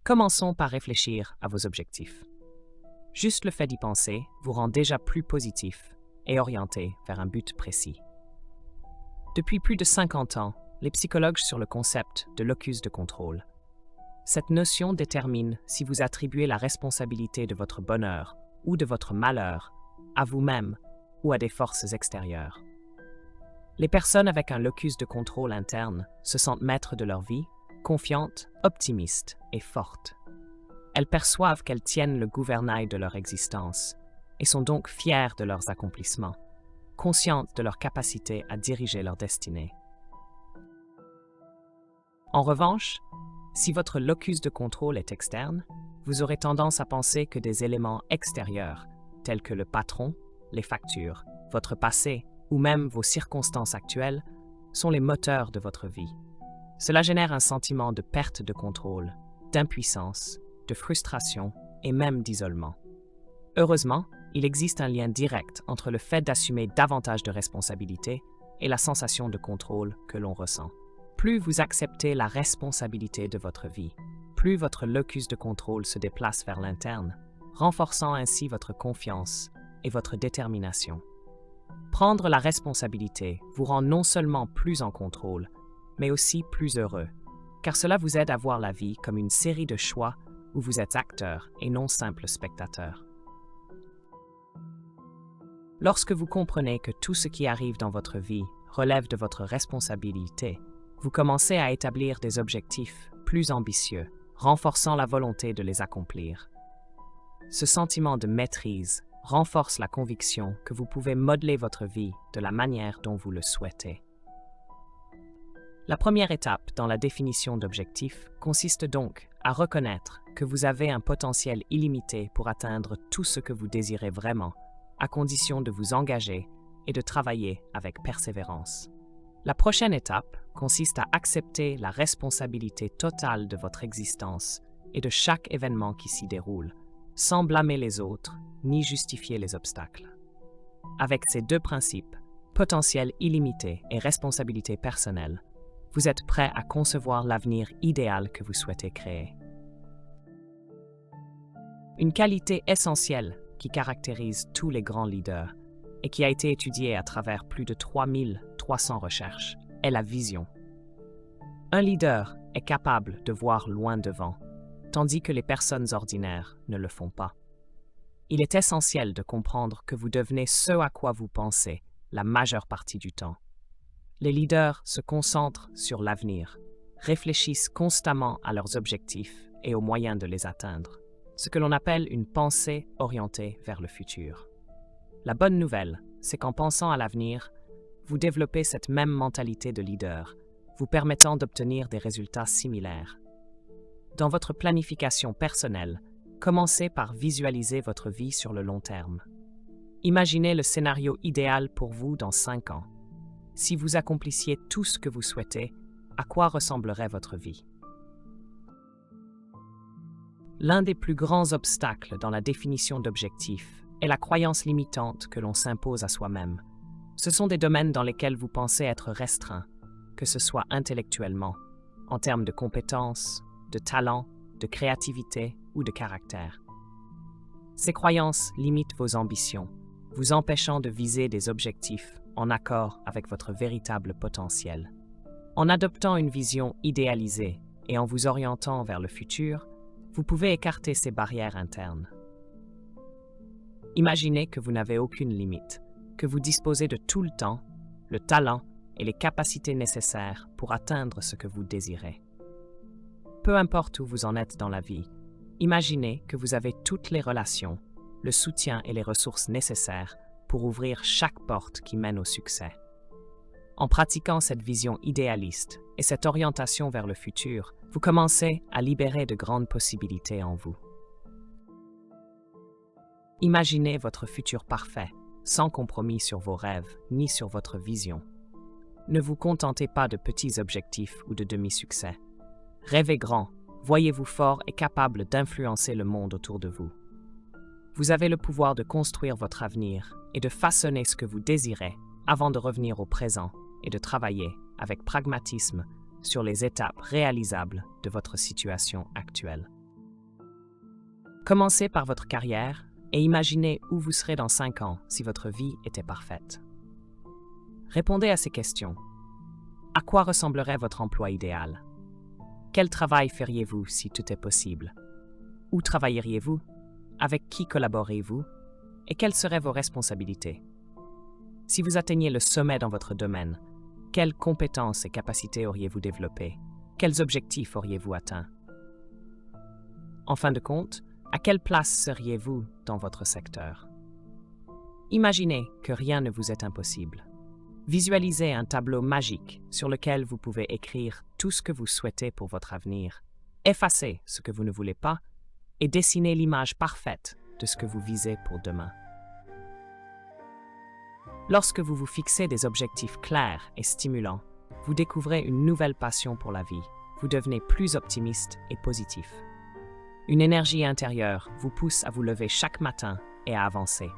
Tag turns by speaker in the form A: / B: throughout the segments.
A: Commençons par réfléchir à vos objectifs. Juste le fait d'y penser vous rend déjà plus positif et orienté vers un but précis. Depuis plus de 50 ans, les psychologues sur le concept de locus de contrôle. Cette notion détermine si vous attribuez la responsabilité de votre bonheur ou de votre malheur à vous-même ou à des forces extérieures. Les personnes avec un locus de contrôle interne se sentent maîtres de leur vie, confiantes, optimistes et fortes. Elles perçoivent qu'elles tiennent le gouvernail de leur existence et sont donc fières de leurs accomplissements, conscientes de leur capacité à diriger leur destinée. En revanche, si votre locus de contrôle est externe, vous aurez tendance à penser que des éléments extérieurs, tels que le patron, les factures, votre passé ou même vos circonstances actuelles, sont les moteurs de votre vie. Cela génère un sentiment de perte de contrôle, d'impuissance, de frustration et même d'isolement. Heureusement, il existe un lien direct entre le fait d'assumer davantage de responsabilités et la sensation de contrôle que l'on ressent. Plus vous acceptez la responsabilité de votre vie, plus votre locus de contrôle se déplace vers l'interne, renforçant ainsi votre confiance et votre détermination. Prendre la responsabilité vous rend non seulement plus en contrôle, mais aussi plus heureux, car cela vous aide à voir la vie comme une série de choix où vous êtes acteur et non simple spectateur. Lorsque vous comprenez que tout ce qui arrive dans votre vie relève de votre responsabilité, vous commencez à établir des objectifs plus ambitieux, renforçant la volonté de les accomplir. Ce sentiment de maîtrise renforce la conviction que vous pouvez modeler votre vie de la manière dont vous le souhaitez. La première étape dans la définition d'objectifs consiste donc à reconnaître que vous avez un potentiel illimité pour atteindre tout ce que vous désirez vraiment, à condition de vous engager et de travailler avec persévérance. La prochaine étape consiste à accepter la responsabilité totale de votre existence et de chaque événement qui s'y déroule, sans blâmer les autres ni justifier les obstacles. Avec ces deux principes, potentiel illimité et responsabilité personnelle, vous êtes prêt à concevoir l'avenir idéal que vous souhaitez créer. Une qualité essentielle qui caractérise tous les grands leaders et qui a été étudiée à travers plus de 3300 recherches est la vision. Un leader est capable de voir loin devant, tandis que les personnes ordinaires ne le font pas. Il est essentiel de comprendre que vous devenez ce à quoi vous pensez la majeure partie du temps. Les leaders se concentrent sur l'avenir, réfléchissent constamment à leurs objectifs et aux moyens de les atteindre, ce que l'on appelle une pensée orientée vers le futur. La bonne nouvelle, c'est qu'en pensant à l'avenir, vous développez cette même mentalité de leader, vous permettant d'obtenir des résultats similaires. Dans votre planification personnelle, commencez par visualiser votre vie sur le long terme. Imaginez le scénario idéal pour vous dans 5 ans. Si vous accomplissiez tout ce que vous souhaitez, à quoi ressemblerait votre vie? L'un des plus grands obstacles dans la définition d'objectifs est la croyance limitante que l'on s'impose à soi-même. Ce sont des domaines dans lesquels vous pensez être restreint, que ce soit intellectuellement, en termes de compétences, de talent, de créativité ou de caractère. Ces croyances limitent vos ambitions, vous empêchant de viser des objectifs en accord avec votre véritable potentiel. En adoptant une vision idéalisée et en vous orientant vers le futur, vous pouvez écarter ces barrières internes. Imaginez que vous n'avez aucune limite, que vous disposez de tout le temps, le talent et les capacités nécessaires pour atteindre ce que vous désirez. Peu importe où vous en êtes dans la vie, imaginez que vous avez toutes les relations, le soutien et les ressources nécessaires pour ouvrir chaque porte qui mène au succès. En pratiquant cette vision idéaliste et cette orientation vers le futur, vous commencez à libérer de grandes possibilités en vous. Imaginez votre futur parfait, sans compromis sur vos rêves ni sur votre vision. Ne vous contentez pas de petits objectifs ou de demi-succès. Rêvez grand, voyez-vous fort et capable d'influencer le monde autour de vous. Vous avez le pouvoir de construire votre avenir et de façonner ce que vous désirez avant de revenir au présent et de travailler avec pragmatisme sur les étapes réalisables de votre situation actuelle. Commencez par votre carrière et imaginez où vous serez dans 5 ans si votre vie était parfaite. Répondez à ces questions. À quoi ressemblerait votre emploi idéal? Quel travail feriez-vous si tout est possible? Où travailleriez-vous? Avec qui collaboreriez-vous? Et quelles seraient vos responsabilités? Si vous atteignez le sommet dans votre domaine, quelles compétences et capacités auriez-vous développées? Quels objectifs auriez-vous atteints? En fin de compte, à quelle place seriez-vous dans votre secteur? Imaginez que rien ne vous est impossible. Visualisez un tableau magique sur lequel vous pouvez écrire tout ce que vous souhaitez pour votre avenir, effacez ce que vous ne voulez pas et dessinez l'image parfaite de ce que vous visez pour demain. Lorsque vous vous fixez des objectifs clairs et stimulants, vous découvrez une nouvelle passion pour la vie. Vous devenez plus optimiste et positif. Une énergie intérieure vous pousse à vous lever chaque matin et à avancer,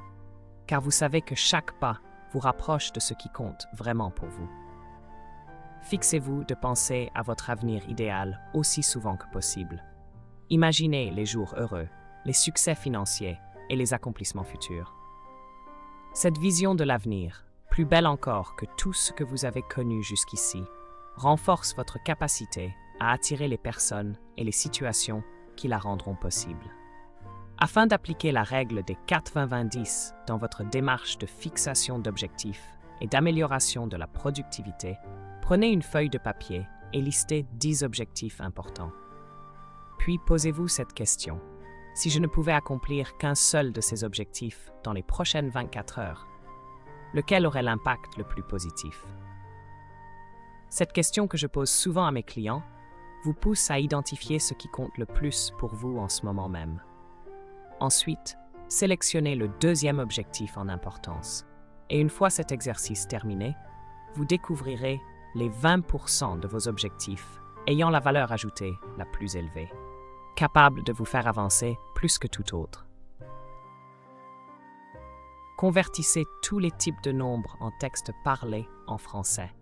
A: car vous savez que chaque pas vous rapproche de ce qui compte vraiment pour vous. Fixez-vous de penser à votre avenir idéal aussi souvent que possible. Imaginez les jours heureux, les succès financiers et les accomplissements futurs. Cette vision de l'avenir, plus belle encore que tout ce que vous avez connu jusqu'ici, renforce votre capacité à attirer les personnes et les situations qui la rendront possible. Afin d'appliquer la règle des 4-20-20-10 dans votre démarche de fixation d'objectifs et d'amélioration de la productivité, prenez une feuille de papier et listez 10 objectifs importants. Puis posez-vous cette question. Si je ne pouvais accomplir qu'un seul de ces objectifs dans les prochaines 24 heures, lequel aurait l'impact le plus positif? Cette question que je pose souvent à mes clients vous pousse à identifier ce qui compte le plus pour vous en ce moment même. Ensuite, sélectionnez le deuxième objectif en importance. Et une fois cet exercice terminé, vous découvrirez les 20% de vos objectifs ayant la valeur ajoutée la plus élevée, capable de vous faire avancer plus que tout autre. Convertissez tous les types de nombres en texte parlé en français.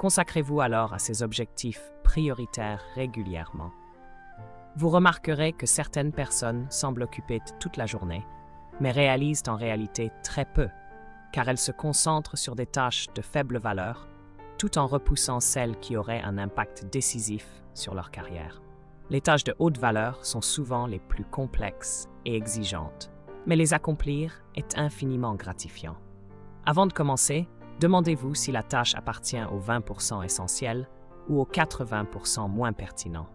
A: Consacrez-vous alors à ces objectifs prioritaires régulièrement. Vous remarquerez que certaines personnes semblent occupées toute la journée, mais réalisent en réalité très peu, car elles se concentrent sur des tâches de faible valeur, tout en repoussant celles qui auraient un impact décisif sur leur carrière. Les tâches de haute valeur sont souvent les plus complexes et exigeantes, mais les accomplir est infiniment gratifiant. Avant de commencer, demandez-vous si la tâche appartient aux 20% essentiels ou aux 80% moins pertinents.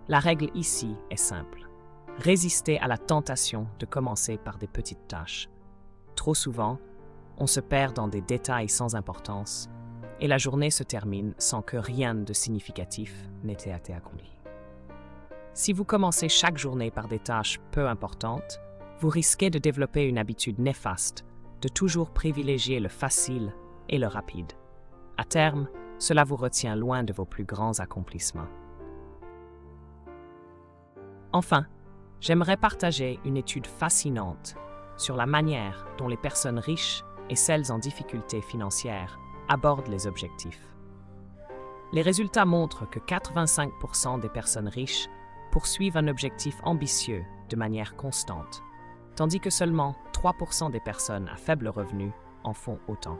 A: La règle ici est simple. Résistez à la tentation de commencer par des petites tâches. Trop souvent, on se perd dans des détails sans importance et la journée se termine sans que rien de significatif n'ait été accompli. Si vous commencez chaque journée par des tâches peu importantes, vous risquez de développer une habitude néfaste de toujours privilégier le facile et le rapide. À terme, cela vous retient loin de vos plus grands accomplissements. Enfin, j'aimerais partager une étude fascinante sur la manière dont les personnes riches et celles en difficulté financière abordent les objectifs. Les résultats montrent que 85% des personnes riches poursuivent un objectif ambitieux de manière constante, tandis que seulement 3% des personnes à faible revenu en font autant.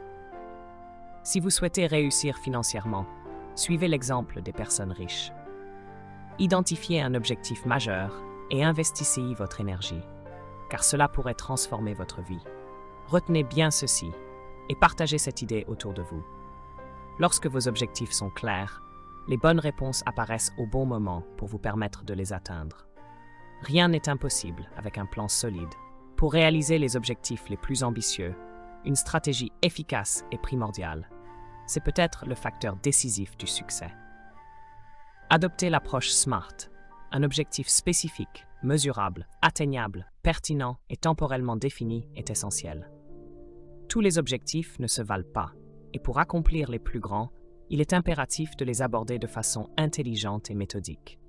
A: Si vous souhaitez réussir financièrement, suivez l'exemple des personnes riches. Identifiez un objectif majeur et investissez-y votre énergie, car cela pourrait transformer votre vie. Retenez bien ceci et partagez cette idée autour de vous. Lorsque vos objectifs sont clairs, les bonnes réponses apparaissent au bon moment pour vous permettre de les atteindre. Rien n'est impossible avec un plan solide. Pour réaliser les objectifs les plus ambitieux, une stratégie efficace est primordiale. C'est peut-être le facteur décisif du succès. Adoptez l'approche SMART, un objectif spécifique, mesurable, atteignable, pertinent et temporellement défini est essentiel. Tous les objectifs ne se valent pas, et pour accomplir les plus grands, il est impératif de les aborder de façon intelligente et méthodique.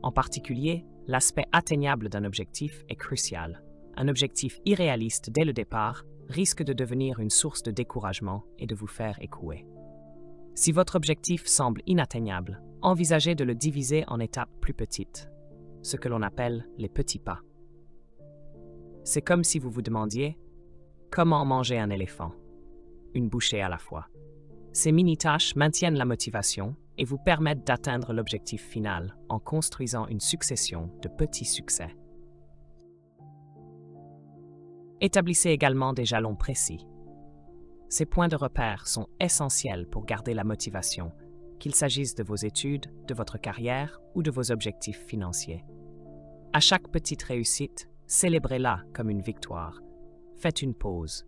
A: En particulier, l'aspect atteignable d'un objectif est crucial. Un objectif irréaliste dès le départ risque de devenir une source de découragement et de vous faire échouer. Si votre objectif semble inatteignable, envisagez de le diviser en étapes plus petites. ce que l'on appelle les petits pas. C'est comme si vous vous demandiez « Comment manger un éléphant ?» Une bouchée à la fois. Ces mini-tâches maintiennent la motivation et vous permettent d'atteindre l'objectif final en construisant une succession de petits succès. Établissez également des jalons précis. Ces points de repère sont essentiels pour garder la motivation, qu'il s'agisse de vos études, de votre carrière ou de vos objectifs financiers. À chaque petite réussite, célébrez-la comme une victoire. Faites une pause,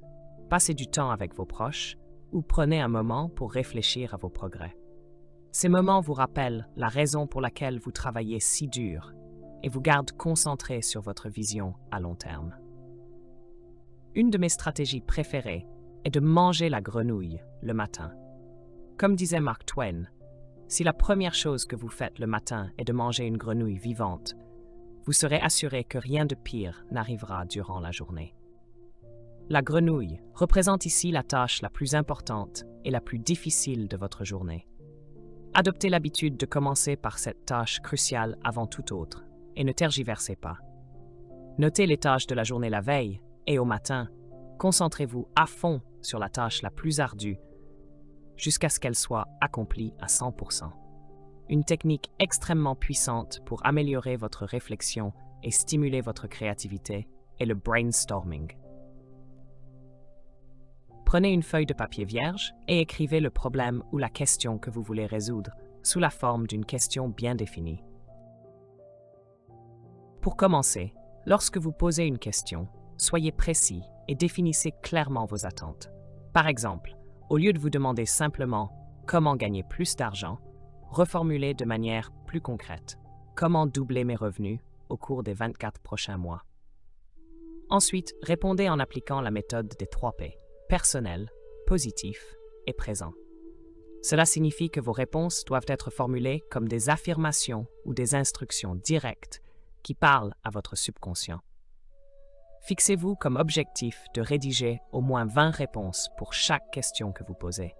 A: passez du temps avec vos proches ou prenez un moment pour réfléchir à vos progrès. Ces moments vous rappellent la raison pour laquelle vous travaillez si dur et vous gardent concentré sur votre vision à long terme. Une de mes stratégies préférées est de manger la grenouille le matin. Comme disait Mark Twain, si la première chose que vous faites le matin est de manger une grenouille vivante, vous serez assuré que rien de pire n'arrivera durant la journée. La grenouille représente ici la tâche la plus importante et la plus difficile de votre journée. Adoptez l'habitude de commencer par cette tâche cruciale avant toute autre et ne tergiversez pas. Notez les tâches de la journée la veille et au matin, concentrez-vous à fond sur la tâche la plus ardue jusqu'à ce qu'elle soit accomplie à 100%. Une technique extrêmement puissante pour améliorer votre réflexion et stimuler votre créativité est le brainstorming. Prenez une feuille de papier vierge et écrivez le problème ou la question que vous voulez résoudre sous la forme d'une question bien définie. Pour commencer, lorsque vous posez une question, soyez précis et définissez clairement vos attentes. Par exemple, au lieu de vous demander simplement « Comment gagner plus d'argent ?», reformulez de manière plus concrète « Comment doubler mes revenus au cours des 24 prochains mois ?» Ensuite, répondez en appliquant la méthode des 3 P, personnel, positif et présent. Cela signifie que vos réponses doivent être formulées comme des affirmations ou des instructions directes qui parlent à votre subconscient. Fixez-vous comme objectif de rédiger au moins 20 réponses pour chaque question que vous posez.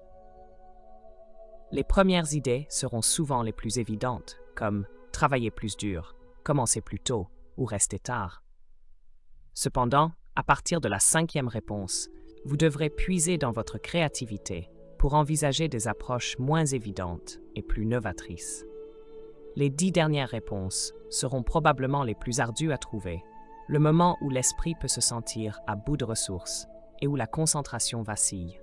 A: Les premières idées seront souvent les plus évidentes, comme « travailler plus dur »,« commencer plus tôt » ou « rester tard ». Cependant, à partir de la 5e réponse, vous devrez puiser dans votre créativité pour envisager des approches moins évidentes et plus novatrices. Les 10 dernières réponses seront probablement les plus ardues à trouver, le moment où l'esprit peut se sentir à bout de ressources et où la concentration vacille.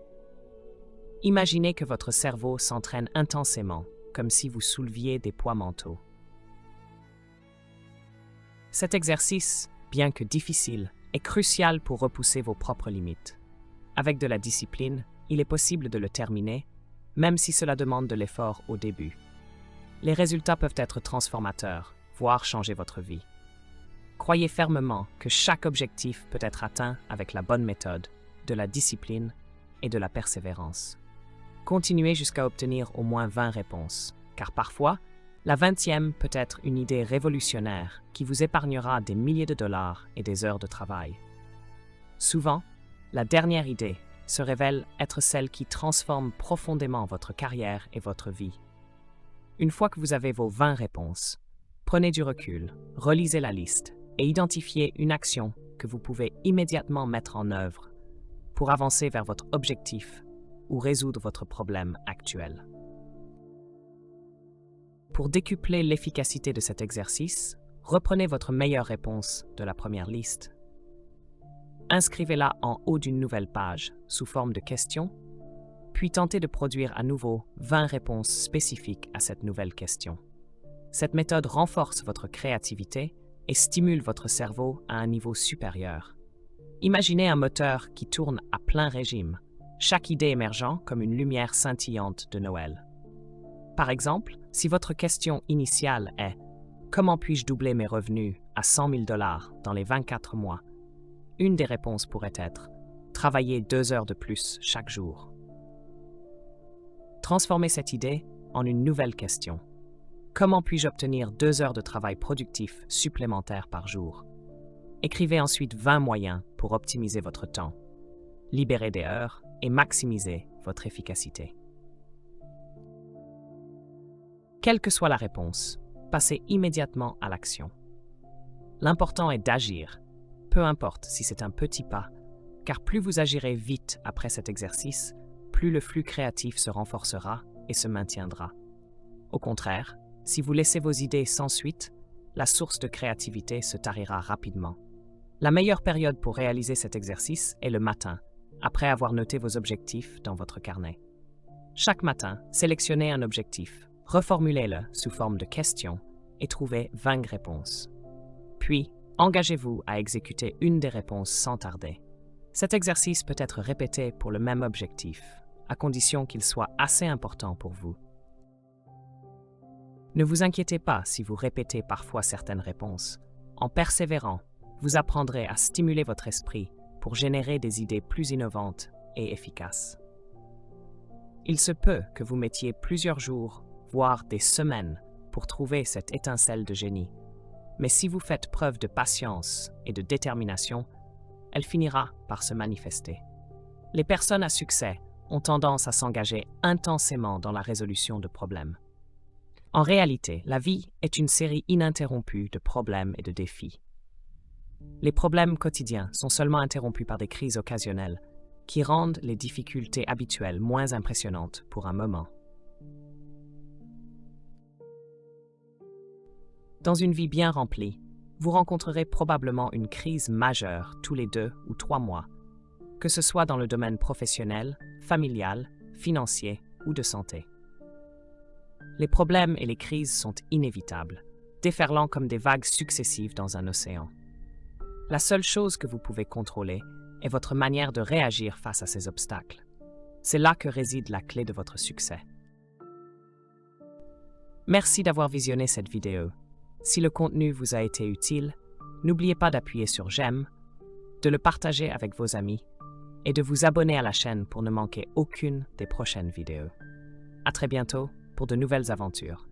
A: Imaginez que votre cerveau s'entraîne intensément, comme si vous souleviez des poids mentaux. Cet exercice, bien que difficile, est crucial pour repousser vos propres limites. Avec de la discipline, il est possible de le terminer, même si cela demande de l'effort au début. Les résultats peuvent être transformateurs, voire changer votre vie. Croyez fermement que chaque objectif peut être atteint avec la bonne méthode, de la discipline et de la persévérance. Continuez jusqu'à obtenir au moins 20 réponses, car parfois, la 20e peut être une idée révolutionnaire qui vous épargnera des milliers de dollars et des heures de travail. Souvent, la dernière idée se révèle être celle qui transforme profondément votre carrière et votre vie. Une fois que vous avez vos 20 réponses, prenez du recul, relisez la liste et identifiez une action que vous pouvez immédiatement mettre en œuvre pour avancer vers votre objectif ou résoudre votre problème actuel. Pour décupler l'efficacité de cet exercice, reprenez votre meilleure réponse de la première liste. Inscrivez-la en haut d'une nouvelle page sous forme de question, puis tentez de produire à nouveau 20 réponses spécifiques à cette nouvelle question. Cette méthode renforce votre créativité et stimule votre cerveau à un niveau supérieur. Imaginez un moteur qui tourne à plein régime, chaque idée émergeant comme une lumière scintillante de Noël. Par exemple, si votre question initiale est « Comment puis-je doubler mes revenus à 100 000 $ dans les 24 mois ?» Une des réponses pourrait être « Travailler 2 heures de plus chaque jour ». Transformez cette idée en une nouvelle question. Comment puis-je obtenir 2 heures de travail productif supplémentaires par jour? Écrivez ensuite 20 moyens pour optimiser votre temps, libérer des heures et maximiser votre efficacité. Quelle que soit la réponse, passez immédiatement à l'action. L'important est d'agir, peu importe si c'est un petit pas, car plus vous agirez vite après cet exercice, plus le flux créatif se renforcera et se maintiendra. Au contraire, si vous laissez vos idées sans suite, la source de créativité se tarira rapidement. La meilleure période pour réaliser cet exercice est le matin, après avoir noté vos objectifs dans votre carnet. Chaque matin, sélectionnez un objectif, reformulez-le sous forme de question et trouvez 20 réponses. Puis, engagez-vous à exécuter une des réponses sans tarder. Cet exercice peut être répété pour le même objectif, à condition qu'il soit assez important pour vous. Ne vous inquiétez pas si vous répétez parfois certaines réponses. En persévérant, vous apprendrez à stimuler votre esprit pour générer des idées plus innovantes et efficaces. Il se peut que vous mettiez plusieurs jours, voire des semaines, pour trouver cette étincelle de génie. Mais si vous faites preuve de patience et de détermination, elle finira par se manifester. Les personnes à succès ont tendance à s'engager intensément dans la résolution de problèmes. En réalité, la vie est une série ininterrompue de problèmes et de défis. Les problèmes quotidiens sont seulement interrompus par des crises occasionnelles qui rendent les difficultés habituelles moins impressionnantes pour un moment. Dans une vie bien remplie, vous rencontrerez probablement une crise majeure tous les 2 ou 3 mois, que ce soit dans le domaine professionnel, familial, financier ou de santé. Les problèmes et les crises sont inévitables, déferlant comme des vagues successives dans un océan. La seule chose que vous pouvez contrôler est votre manière de réagir face à ces obstacles. C'est là que réside la clé de votre succès. Merci d'avoir visionné cette vidéo. Si le contenu vous a été utile, n'oubliez pas d'appuyer sur j'aime, de le partager avec vos amis et de vous abonner à la chaîne pour ne manquer aucune des prochaines vidéos. À très bientôt pour de nouvelles aventures.